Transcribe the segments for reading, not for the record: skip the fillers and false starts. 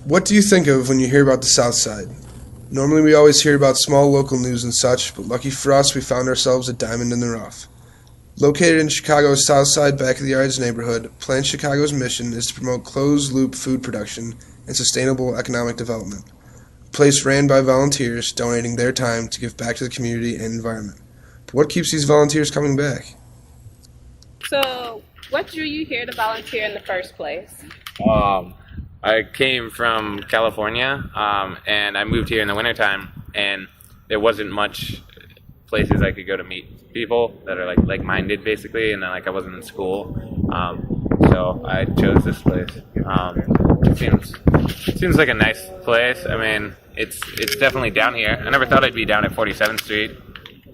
What do you think of when you hear about the South Side? Normally we always hear about small local news and such, but lucky for us we found ourselves a diamond in the rough. Located in Chicago's South Side Back of the Yards neighborhood, Plant Chicago's mission is to promote closed-loop food production and sustainable economic development. A place ran by volunteers donating their time to give back to the community and environment. But what keeps these volunteers coming back? So, what drew you here to volunteer in the first place? I came from California, and I moved here in the wintertime, and there wasn't much places I could go to meet people that are like-minded, basically, and then I wasn't in school, so I chose this place. It seems like a nice place. I mean, it's definitely down here. I never thought I'd be down at 47th Street.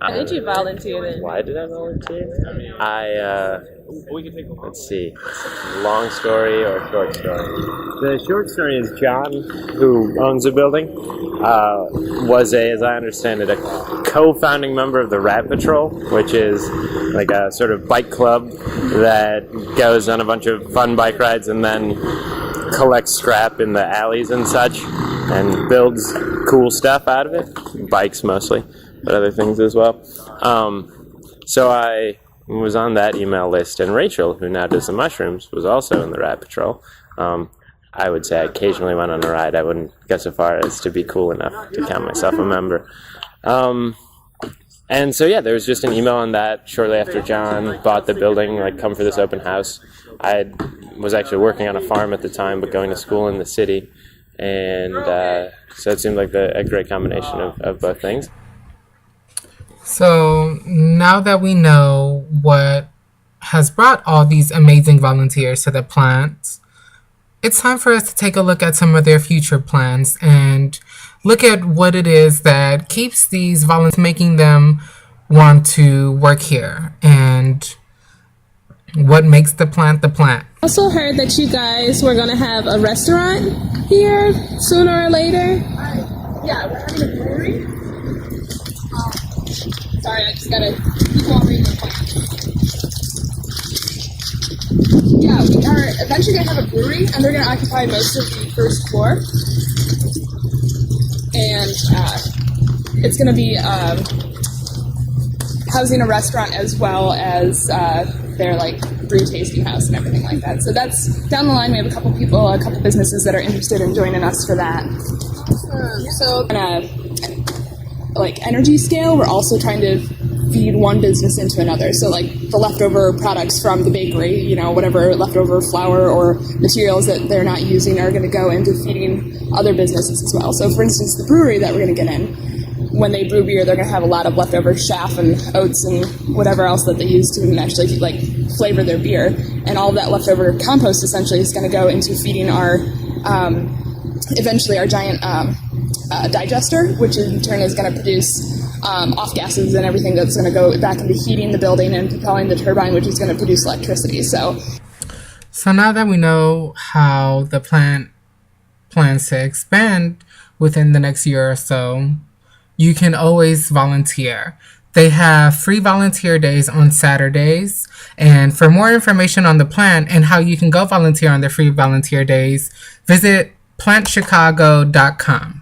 Why did you volunteer then? Why did I volunteer? Let's see, long story or short story? The short story is John, who owns the building, was as I understand it, a co-founding member of the Rat Patrol, which is like a sort of bike club that goes on a bunch of fun bike rides and then collects scrap in the alleys and such and builds cool stuff out of it, bikes mostly, but other things as well. So I was on that email list, and Rachel, who now does the mushrooms, was also in the Rat Patrol. I would say I occasionally went on a ride. I wouldn't go so far as to be cool enough to count myself a member. And so, yeah, there was just an email on that shortly after John bought the building, come for this open house. I was actually working on a farm at the time, but going to school in the city. And so it seemed like a great combination of both things. So now that we know what has brought all these amazing volunteers to the plant, it's time for us to take a look at some of their future plans and look at what it is that keeps these volunteers, making them want to work here, and what makes the plant the plant. I also heard that you guys were going to have a restaurant here sooner or later. Yeah, we're having a brewery. Sorry, I just gotta keep on reading the plan. Yeah, we are eventually gonna have a brewery, and they're gonna occupy most of the first floor. And it's gonna be housing a restaurant as well as their brew tasting house and everything like that. So that's down the line. We have a couple businesses that are interested in joining us for that. So energy scale, we're also trying to feed one business into another. So the leftover products from the bakery, whatever leftover flour or materials that they're not using are going to go into feeding other businesses as well. So for instance, the brewery that we're going to get in, when they brew beer, they're going to have a lot of leftover chaff and oats and whatever else that they use to actually flavor their beer. And all of that leftover compost essentially is going to go into feeding our eventually our giant digester, which in turn is going to produce off gases and everything that's going to go back into heating the building and propelling the turbine, which is going to produce electricity. So now that we know how the plant plans to expand within the next year or so, you can always volunteer. They have free volunteer days on Saturdays. And for more information on the plant and how you can go volunteer on the free volunteer days, visit plantchicago.com.